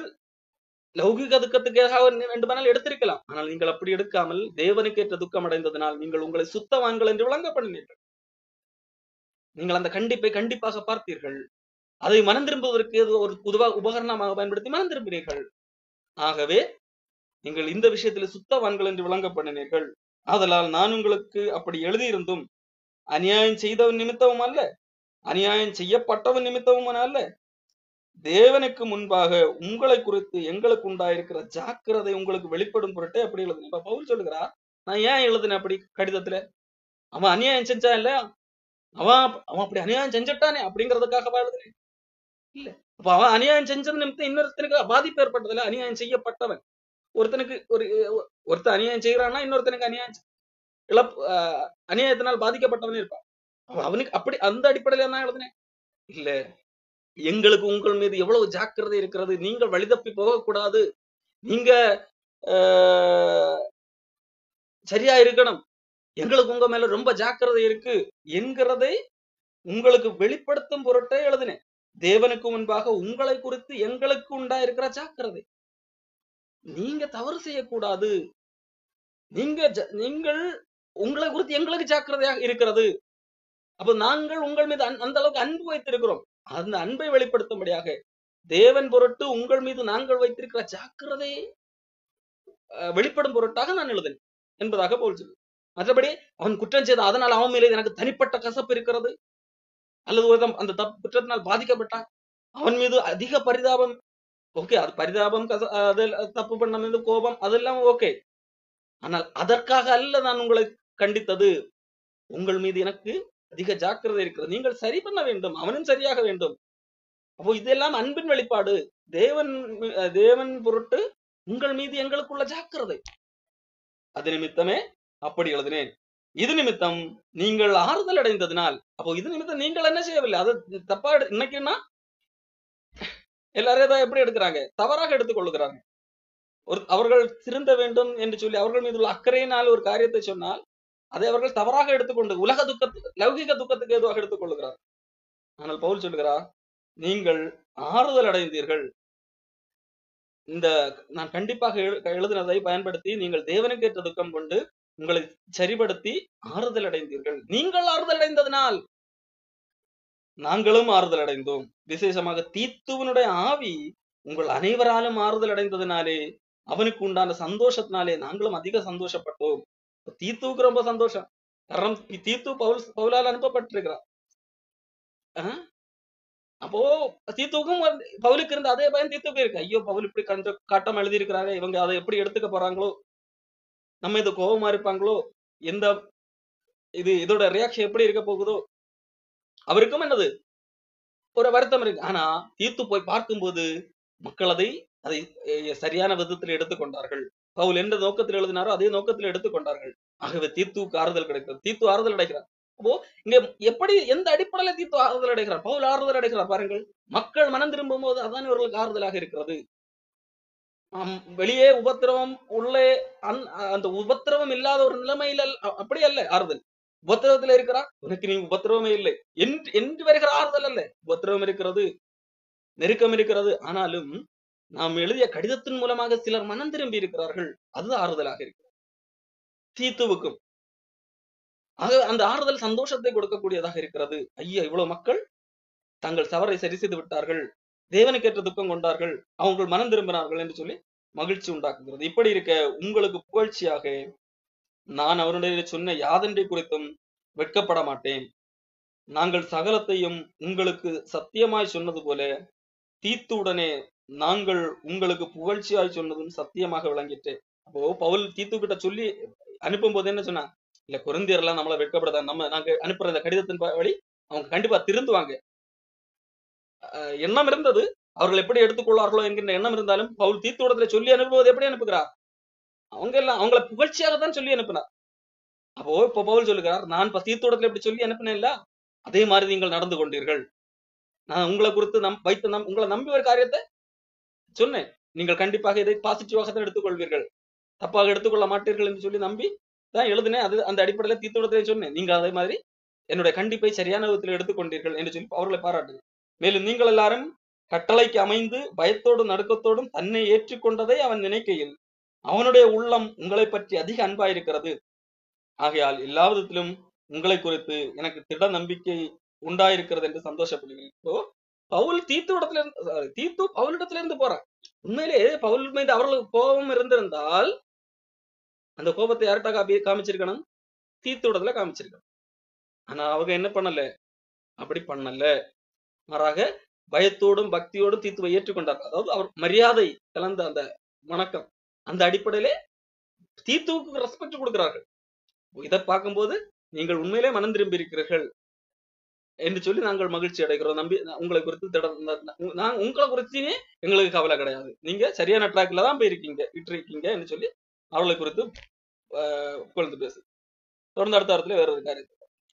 லௌகிக துக்கத்துக்காக வேண்டுமானால் எடுத்திருக்கலாம். ஆனால் நீங்கள் அப்படி எடுக்காமல் தேவனுக்கேற்ற துக்கம் அடைந்ததனால் நீங்கள் உங்களை சுத்தவான்கள் என்று விளங்க பண்ணினீர்கள். நீங்கள் அந்த கண்டிப்பை கண்டிப்பாக பார்த்தீர்கள். அதை மனம் திரும்புவதற்கு ஒரு உபகரணமாக பயன்படுத்தி மனம் திரும்பினீர்கள். ஆகவே நீங்கள் இந்த விஷயத்தில் சுத்தவான்கள் என்று விளங்க பண்ணினீர்கள். ஆதலால் நான் உங்களுக்கு அப்படி எழுதியிருந்தும் அநியாயம் செய்தவன் நிமித்தமும் அல்ல, அநியாயம் செய்யப்பட்டவன் நிமித்தமும் அல்ல, தேவனுக்கு முன்பாக உங்களை குறித்து எங்களுக்கு உண்டாயிருக்கிற ஜாக்கிரதை உங்களுக்கு வெளிப்படும் பொருட்டே அப்படி எழுதுனேன். இப்ப பவுல் சொல்லுகிறார், நான் ஏன் எழுதுனேன் அப்படி கடிதத்துல? அவன் அநியாயம் செஞ்சான் இல்ல, அவன் அவன் அப்படி அநியாயம் செஞ்சுட்டானே அப்படிங்கறதுக்காக எழுதுனேன் இல்ல. அப்ப அவன் அநியாயம் செஞ்சது நிமித்தம் இன்னொருத்தனுக்கு பாதிப்பு ஏற்பட்டதுல, அநியாயம் செய்யப்பட்டவன் ஒருத்தனுக்கு ஒருத்தன் அநியாயம் செய்யறான்னா இன்னொருத்தனுக்கு அநியாயத்தினால் பாதிக்கப்பட்டவனே இருப்பான். அவனுக்கு அப்படி அந்த அடிப்படையில நான் எழுதுனேன் இல்ல. எங்களுக்கு உங்கள் மீது எவ்வளவு ஜாக்கிரதை இருக்கிறது, நீங்கள் வழிதப்பி போகக்கூடாது, நீங்க சரியா இருக்கணும், எங்களுக்கு உங்க மேல ரொம்ப ஜாக்கிரதை இருக்கு என்கிறதை உங்களுக்கு வெளிப்படுத்தும் பொருட்டே எழுதினேன். தேவனுக்கு முன்பாக உங்களை குறித்து எங்களுக்கு உண்டாயிருக்கிற ஜாக்கிரதை, நீங்க தவறு செய்யக்கூடாது, நீங்கள் உங்களை குறித்து எங்களுக்கு ஜாக்கிரதையாக இருக்கிறது. அப்ப நாங்கள் உங்கள் மீது அந்த அளவுக்கு அன்பு வைத்திருக்கிறோம். அந்த அன்பை வெளிப்படுத்தும்படியாக தேவன் பொருட்டு உங்கள் மீது நாங்கள் வைத்திருக்கிற ஜாக்கிரதையை வெளிப்படும் பொருட்டாக நான் எழுதினேன் என்பதாக போல் சொல்லு. மற்றபடி அவன் குற்றம் செய்தான், அதனால் அவன் மேலே எனக்கு தனிப்பட்ட கசப்பு இருக்கிறது, அல்லது ஒரு அந்த குற்றத்தினால் பாதிக்கப்பட்டான், அவன் மீது அதிக பரிதாபம். ஓகே, அது பரிதாபம், தப்பு பண்ண மீது கோபம், அதெல்லாம் ஓகே. ஆனால் அதற்காக அல்ல நான் உங்களை கண்டித்தது. உங்கள் மீது எனக்கு அதிக ஜாக்கிரதை இருக்கிறது, நீங்கள் சரி பண்ண வேண்டும், அவனும் சரியாக வேண்டும். அப்போ இதெல்லாம் அன்பின் வெளிப்பாடு. தேவன் பொருட்டு உங்கள் மீது எங்களுக்குள்ள ஜாக்கிரதை, அது நிமித்தமே அப்படி எழுதினேன். இது நிமித்தம் நீங்கள் ஆறுதல் அடைந்ததினால். அப்போ இது நிமித்தம் நீங்கள் என்ன செய்யவில்லை, அது தப்பா இன்னைக்குன்னா எல்லாரும் தான் எப்படி எடுக்கிறாங்க, தவறாக எடுத்துக் கொள்ளுகிறாங்க. அவர்கள் திருந்த வேண்டும் என்று சொல்லி அவர்கள் மீது உள்ள அக்கறையினால் ஒரு காரியத்தை சொன்னால் அதை அவர்கள் தவறாக எடுத்துக்கொண்டு உலக துக்கத்துக்கு, லௌகிக துக்கத்துக்கு ஏதுவாக எடுத்துக் கொள்ளுகிறார். ஆனால் பவுல் சொல்லுகிறார், நீங்கள் ஆறுதல் அடைந்தீர்கள். இந்த நான் கண்டிப்பாக எழுதினதை பயன்படுத்தி நீங்கள் தேவனுக்கு ஏற்ற துக்கம் கொண்டு உங்களை சரிபடுத்தி ஆறுதல் அடைந்தீர்கள். நீங்கள் ஆறுதல் அடைந்ததனால் நாங்களும் ஆறுதல் அடைந்தோம். விசேஷமாக தீத்துவனுடைய ஆவி உங்கள் அனைவராலும் ஆறுதல் அடைந்ததினாலே அவனுக்கு உண்டான சந்தோஷத்தினாலே நாங்களும் அதிக சந்தோஷப்பட்டோம். தீத்துவுக்கு ரொம்ப சந்தோஷம், காரணம் தீத்து பவுலால் அனுப்பப்பட்டிருக்கிறார். அப்போ தீத்துவுக்கும் பவுலுக்கு இருந்த அதே பயம் தீத்துவுக்கு இருக்கு. ஐயோ, பவுல் இப்படி கொஞ்சம் காட்டம் எழுதி இருக்கிறாரு, இவங்க அதை எப்படி எடுத்துக்க போறாங்களோ, நம்ம இது கோபமா இருப்பாங்களோ, எந்த இதோட ரியாக்ஷன் எப்படி இருக்க போகுதோ, அவருக்கும் என்னது ஒரு வருத்தம் இருக்கு. ஆனா தீத்து போய் பார்க்கும்போது மக்கள் அதை சரியான விதத்தில் எடுத்துக்கொண்டார்கள். பவுல் எந்த நோக்கத்தில் எழுதினாரோ அதே நோக்கத்தில் எடுத்துக்கொண்டார்கள். ஆகவே தீத்துவுக்கு ஆறுதல் கிடைக்கிறது, தீத்து ஆறுதல் அடைகிறார். அப்போ இங்க எப்படி எந்த அடிப்படையில தீத்து ஆறுதல் அடைகிறார், பவுல் ஆறுதல் அடைகிறார் பாருங்கள். மக்கள் மனம் திரும்பும் போது அதான் இவர்களுக்கு ஆறுதலாக இருக்கிறது. வெளியே உபத்திரவம், உள்ளே அந்த உபத்திரவம் இல்லாத ஒரு நிலைமையில அப்படி அல்ல ஆறுதல். உபத்திரவத்துல இருக்கிறா, உனக்கு நீ உபத்திரவமே இல்லை என்று வருகிற ஆறுதல் அல்ல. உபத்திரவம் இருக்கிறது, நெருக்கம் இருக்கிறது, ஆனாலும் நாம் எழுதிய கடிதத்தின் மூலமாக சிலர் மனம் திரும்பி இருக்கிறார்கள், அது ஆறுதலாக இருக்கிறது தீத்துவுக்கும். ஆக அந்த ஆறுதல் சந்தோஷத்தை கொடுக்கக்கூடியதாக இருக்கிறது. ஐயா, இவ்வளவு மக்கள் தங்கள் தவறை சரி செய்து விட்டார்கள், தேவனுக்கேற்ற துக்கம் கொண்டார்கள், அவங்க மனம் திரும்பினார்கள் என்று சொல்லி மகிழ்ச்சி உண்டாக்குகிறது. இப்படி இருக்க உங்களுக்கு புகழ்ச்சியாக நான் அவருடைய சொன்ன யாதொன்றை குறித்தும் வெட்கப்பட மாட்டேன். நாங்கள் சகலத்தையும் உங்களுக்கு சத்தியமாய் சொன்னது போல தீத்துவுடனே நாங்கள் உங்களுக்கு புகழ்ச்சியாய் சொன்னதும் சத்தியமாக விளங்கிட்டு. அப்போ பவுல் தீத்து கிட்ட சொல்லி அனுப்பும் போது என்ன சொன்னா, இல்ல கொரிந்தியர்லாம் நம்மள வெட்கப்படுதா, நாங்க அனுப்புற இந்த கடிதத்தின் வழி அவங்க கண்டிப்பா திருந்துவாங்க எண்ணம் இருந்தது. அவர்கள் எப்படி எடுத்துக்கொள்வார்களோ என்கின்ற எண்ணம் இருந்தாலும் பவுல் தீத்துவிடத்துல சொல்லி அனுப்புவது எப்படி அனுப்புகிறார், அவங்க எல்லாம் அவங்கள புகழ்ச்சியாகத்தான் சொல்லி அனுப்பினார். அப்போ இப்ப பவுல் சொல்லுகிறார், நான் தீத்துவிடத்துல எப்படி சொல்லி அனுப்பினேன் இல்ல, அதே மாதிரி நீங்கள் நடந்து கொண்டீர்கள். நான் உங்களை குறித்து உங்களை நம்பி ஒரு காரியத்தை சொன்னேன், நீங்கள் கண்டிப்பாக இதை பாசிட்டிவாக தான் எடுத்துக்கொள்வீர்கள், தப்பாக எடுத்துக்கொள்ள மாட்டீர்கள் என்று சொல்லி நம்பி தான் எழுதினேன். அது அந்த அடிப்படையில தீத்துவிடத்திலே சொன்னேன். நீங்க அதே மாதிரி என்னுடைய கண்டிப்பை சரியான விதத்தில் எடுத்துக்கொண்டீர்கள் என்று சொல்லி அவர்களை பாராட்டுங்க. மேலும் நீங்கள் எல்லாரும் கட்டளைக்கு அமைந்து பயத்தோடும் நடுக்கத்தோடும் தன்னை ஏற்றுக்கொண்டதை அவன் நினைக்கையில் அவனுடைய உள்ளம் உங்களை பற்றி அதிக அன்பாயிருக்கிறது. ஆகையால் எல்லா விதத்திலும் உங்களை குறித்து எனக்கு திட நம்பிக்கை உண்டாயிருக்கிறது என்று சந்தோஷப்படுகிறேன். பவுல் தீத்து பவுலிடத்துல இருந்து போறான். உண்மையிலே பவுல் மீது அவர்களுக்கு கோபம் இருந்திருந்தால் அந்த கோபத்தை யார்கிட்ட காமிச்சிருக்கணும், தீத்துவிடத்துல காமிச்சிருக்கணும். ஆனா அவங்க என்ன பண்ணல, அப்படி பண்ணல. மாறாக பயத்தோடும் பக்தியோடும் தீத்துவை ஏற்றுக்கொண்டார். அதாவது அவர் மரியாதை கலந்த அந்த வணக்கம், அந்த அடிப்படையிலே தீத்துவுக்கு ரெஸ்பெக்ட் கொடுக்கிறார்கள். இதை பார்க்கும்போது நீங்கள் உண்மையிலே மனம் திரும்பி இருக்கிறீர்கள் என்று சொல்லி நாங்கள் மகிழ்ச்சி அடைகிறோம். நம்பி உங்களை குறித்து நான் உங்களை குறித்து எங்களுக்கு கவலை கிடையாது, நீங்க சரியான ட்ராக்ல தான் போயிருக்கீங்க விட்டுருக்கீங்க என்று சொல்லி அவர்களை குறித்து புகழ்ந்து பேசு. தொடர்ந்து அடுத்த இடத்துல வேற ஒரு காரியம்.